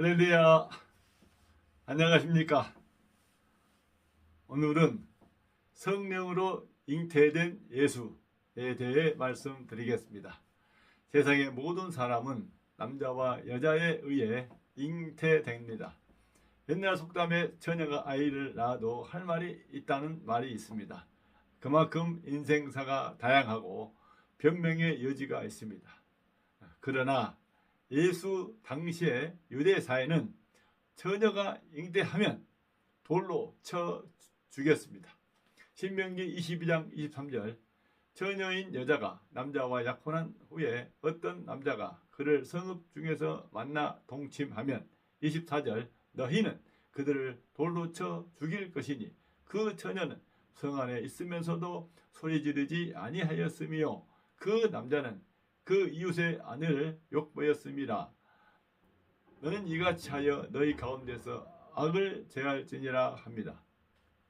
할렐루야. 안녕하십니까? 오늘은 성령으로 잉태된 예수에 대해 말씀드리겠습니다. 세상의 모든 사람은 남자와 여자에 의해 잉태됩니다. 옛날 속담에 처녀가 아이를 낳아도 할 말이 있다는 말이 있습니다. 그만큼 인생사가 다양하고 변명의 여지가 있습니다. 그러나 예수 당시의 유대 사회는 처녀가 잉태하면 돌로 쳐 죽였습니다. 신명기 22장 23절 처녀인 여자가 남자와 약혼한 후에 어떤 남자가 그를 성읍 중에서 만나 동침하면 24절 너희는 그들을 돌로 쳐 죽일 것이니 그 처녀는 성 안에 있으면서도 소리 지르지 아니하였으며 그 남자는 그 이웃의 아내를 욕보였음이라. 너는 이같이 하여 너희 가운데서 악을 제할지니라 합니다.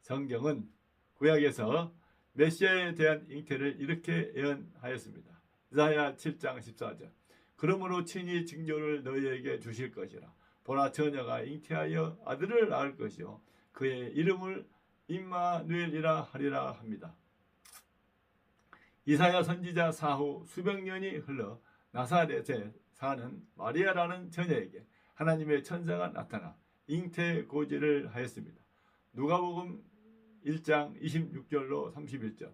성경은 구약에서 메시아에 대한 잉태를 이렇게 예언하였습니다. 이사야 7장 14절 그러므로 친히 징조를 너희에게 주실 것이라. 보라 처녀가 잉태하여 아들을 낳을 것이요 그의 이름을 임마누엘이라 하리라 합니다. 이사야 선지자 사후 수백 년이 흘러 나사렛에 사는 마리아라는 처녀에게 하나님의 천사가 나타나 잉태 고지를 하였습니다. 누가복음 1장 26절로 31절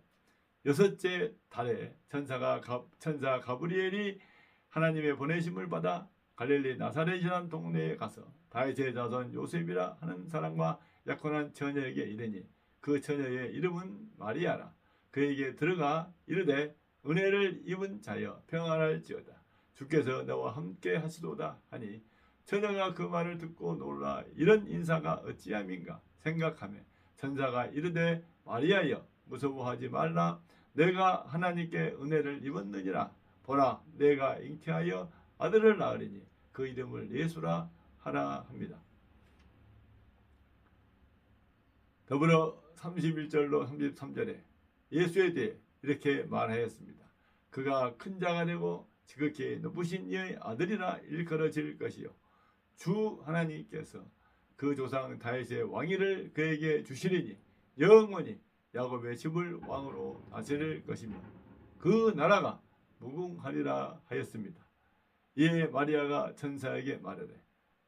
여섯째 달에 천사 가브리엘이 하나님의 보내심을 받아 갈릴리 나사렛이라는 동네에 가서 다윗의 자손 요셉이라 하는 사람과 약혼한 처녀에게 이르니 그 처녀의 이름은 마리아라. 그에게 들어가 이르되 은혜를 입은 자여 평안할지어다. 주께서 너와 함께 하시도다 하니 처녀가 그 말을 듣고 놀라 이런 인사가 어찌함인가 생각하며 천사가 이르되 마리아여 무서워하지 말라. 내가 하나님께 은혜를 입었느니라. 보라 내가 잉태하여 아들을 낳으리니 그 이름을 예수라 하라 합니다. 더불어 31절로 33절에 예수에 대해 이렇게 말하였습니다. 그가 큰 자가 되고 지극히 높으신 이의 아들이라 일컬어질 것이요 주 하나님께서 그 조상 다윗의 왕위를 그에게 주시리니 영원히 야곱의 집을 왕으로 다스릴 것이며 그 나라가 무궁하리라 하였습니다. 이에 마리아가 천사에게 말하되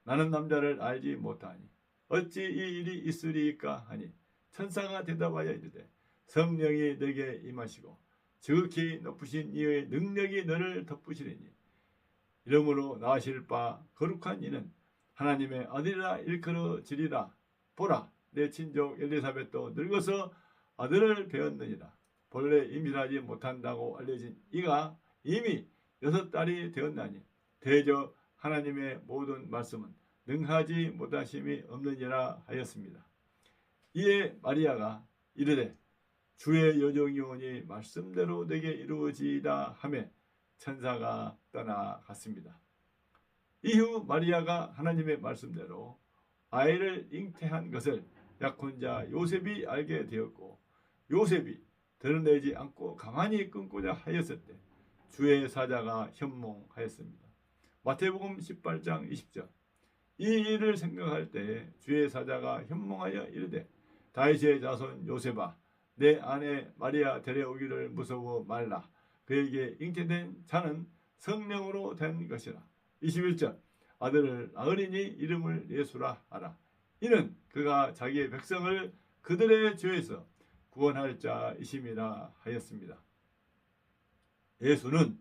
나는 남자를 알지 못하니 어찌 이 일이 있으리이까 하니 천사가 대답하여 이르되 성령이 너에게 임하시고 지극히 높으신 이의 능력이 너를 덮으시리니 이러므로 나으실 바 거룩한 이는 하나님의 아들이라 일컬어지리라. 보라 내 친족 엘리사벳도 늙어서 아들을 배었느니라. 본래 임신하지 못한다고 알려진 이가 이미 6달이 되었나니 대저 하나님의 모든 말씀은 능하지 못하심이 없느니라 하였습니다. 이에 마리아가 이르되 주의 여종이오니 말씀대로 내게 이루어지이다 하며 천사가 떠나갔습니다. 이후 마리아가 하나님의 말씀대로 아이를 잉태한 것을 약혼자 요셉이 알게 되었고 요셉이 드러내지 않고 가만히 끊고자 하였을 때 주의 사자가 현몽하였습니다. 마태복음 18장 20절 이 일을 생각할 때 주의 사자가 현몽하여 이르되 다윗의 자손 요셉아 내 아내 마리아 데려오기를 무서워 말라. 그에게 잉태된 자는 성령으로 된 것이라. 21절 아들을 낳으리니 이름을 예수라 하라. 이는 그가 자기의 백성을 그들의 죄에서 구원할 자이심이라 하였습니다. 예수는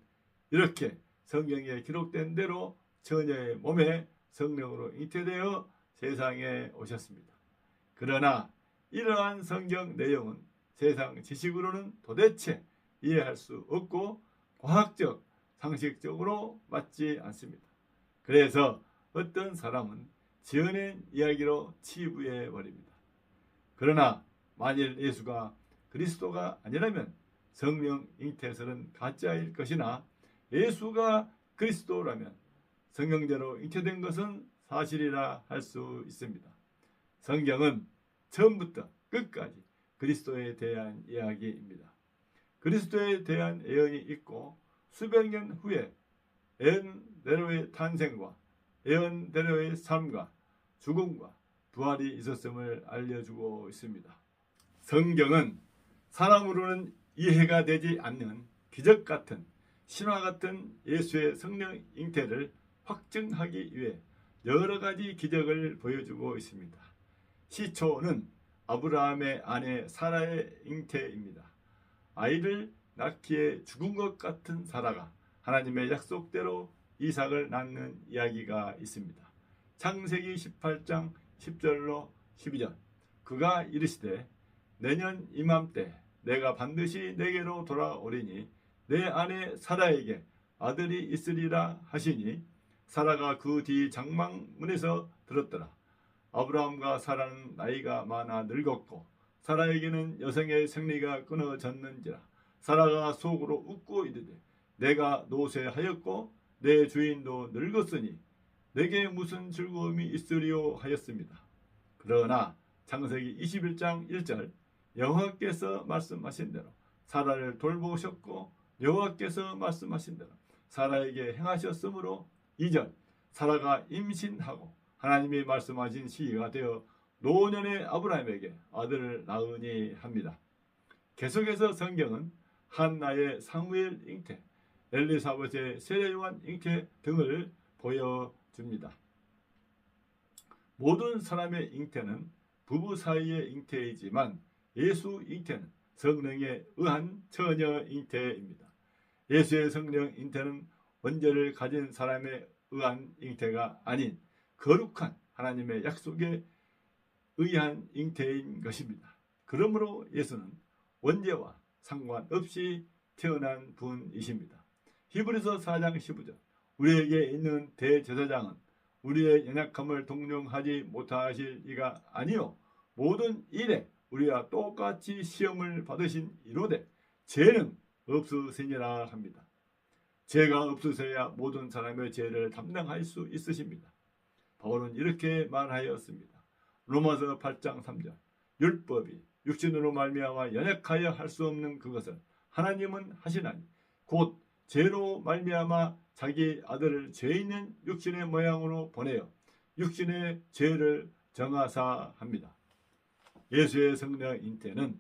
이렇게 성경에 기록된 대로 처녀의 몸에 성령으로 잉태되어 세상에 오셨습니다. 그러나 이러한 성경 내용은 세상 지식으로는 도대체 이해할 수 없고 과학적, 상식적으로 맞지 않습니다. 그래서 어떤 사람은 지어낸 이야기로 치부해 버립니다. 그러나 만일 예수가 그리스도가 아니라면 성령 잉태설은 가짜일 것이나 예수가 그리스도라면 성경대로 잉태된 것은 사실이라 할 수 있습니다. 성경은 처음부터 끝까지 그리스도에 대한 이야기입니다. 그리스도에 대한 예언이 있고 수백 년 후에 에은 네로의 탄생과 예언대로의 삶과 죽음과 부활이 있었음을 알려주고 있습니다. 성경은 사람으로는 이해가 되지 않는 기적 같은 신화 같은 예수의 성령 잉태를 확증하기 위해 여러 가지 기적을 보여주고 있습니다. 시초는 아브라함의 아내 사라의 잉태입니다. 아이를 낳기에 죽은 것 같은 사라가 하나님의 약속대로 이삭을 낳는 이야기가 있습니다. 창세기 18장 10절로 12절 그가 이르시되 내년 이맘때 내가 반드시 내게로 돌아오리니 내 아내 사라에게 아들이 있으리라 하시니 사라가 그 뒤 장막문에서 들었더라. 아브라함과 사라는 나이가 많아 늙었고 사라에게는 여성의 생리가 끊어졌는지라. 사라가 속으로 웃고 이르되 내가 노쇠하였고 내 주인도 늙었으니 내게 무슨 즐거움이 있으리요 하였습니다. 그러나 창세기 21장 1절 여호와께서 말씀하신 대로 사라를 돌보셨고 여호와께서 말씀하신 대로 사라에게 행하셨으므로 2절 사라가 임신하고 하나님이 말씀하신 시기가 되어 노년의 아브라함에게 아들을 낳으니 합니다. 계속해서 성경은 한나의 사무엘 잉태, 엘리사벳의 세례요한 잉태 등을 보여줍니다. 모든 사람의 잉태는 부부 사이의 잉태이지만 예수 잉태는 성령에 의한 처녀 잉태입니다. 예수의 성령 잉태는 원죄를 가진 사람에 의한 잉태가 아닌 거룩한 하나님의 약속에 의한 잉태인 것입니다. 그러므로 예수는 원죄와 상관없이 태어난 분이십니다. 히브리서 4장 15절 우리에게 있는 대제사장은 우리의 연약함을 동정하지 못하실 이가 아니요 모든 일에 우리와 똑같이 시험을 받으신 이로되 죄는 없으시니라 합니다. 죄가 없으셔야 모든 사람의 죄를 담당할 수 있으십니다. 바울은 이렇게 말하였습니다. 로마서 8장 3절 율법이 육신으로 말미암아 연약하여 할 수 없는 그것을 하나님은 하시나니 곧 죄로 말미암아 자기 아들을 죄 있는 육신의 모양으로 보내어 육신의 죄를 정하사 합니다. 예수의 성령 잉태는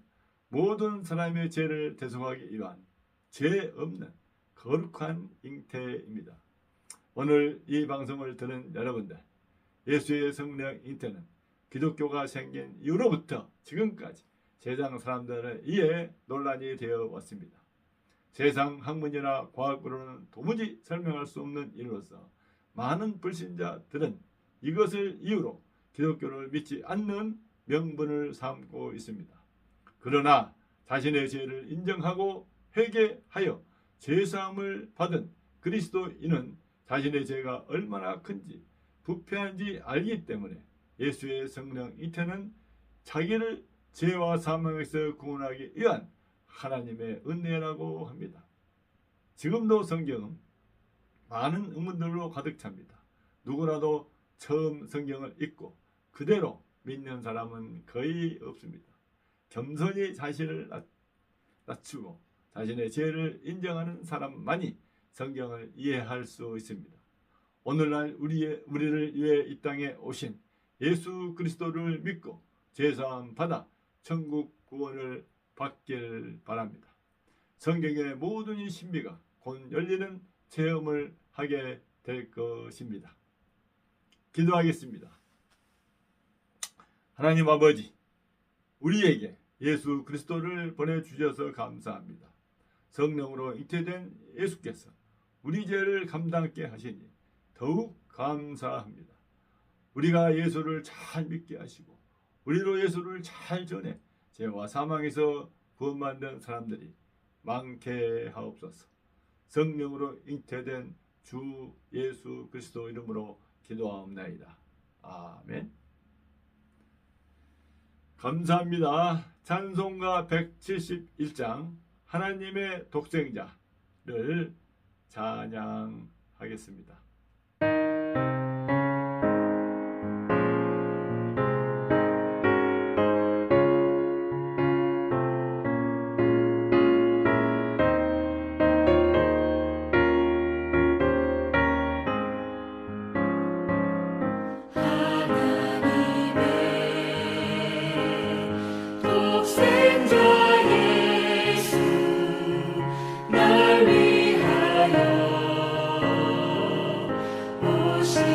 모든 사람의 죄를 대속하기 위한 죄 없는 거룩한 잉태입니다. 오늘 이 방송을 들은 여러분들 예수의 성령 잉태는 기독교가 생긴 이후로부터 지금까지 세상 사람들에 의해 논란이 되어 왔습니다. 세상 학문이나 과학으로는 도무지 설명할 수 없는 일로서 많은 불신자들은 이것을 이유로 기독교를 믿지 않는 명분을 삼고 있습니다. 그러나 자신의 죄를 인정하고 회개하여 죄사함을 받은 그리스도인은 자신의 죄가 얼마나 큰지 부패한지 알기 때문에 예수의 성령 잉태는 자기를 죄와 사망에서 구원하기 위한 하나님의 은혜라고 합니다. 지금도 성경은 많은 의문들로 가득 찹니다. 누구라도 처음 성경을 읽고 그대로 믿는 사람은 거의 없습니다. 겸손히 자신을 낮추고 자신의 죄를 인정하는 사람만이 성경을 이해할 수 있습니다. 오늘날 우리를 위해 이 땅에 오신 예수 그리스도를 믿고 죄사함 받아 천국 구원을 받길 바랍니다. 성경의 모든 이 신비가 곧 열리는 체험을 하게 될 것입니다. 기도하겠습니다. 하나님 아버지, 우리에게 예수 그리스도를 보내주셔서 감사합니다. 성령으로 잉태된 예수께서 우리 죄를 감당케 하시니 더욱 감사합니다. 우리가 예수를 잘 믿게 하시고 우리로 예수를 잘 전해 죄와 사망에서 구원받는 사람들이 많게 하옵소서. 성령으로 잉태된 주 예수 그리스도 이름으로 기도하옵나이다. 아멘. 감사합니다. 찬송가 171장 하나님의 독생자를 찬양하겠습니다. 시작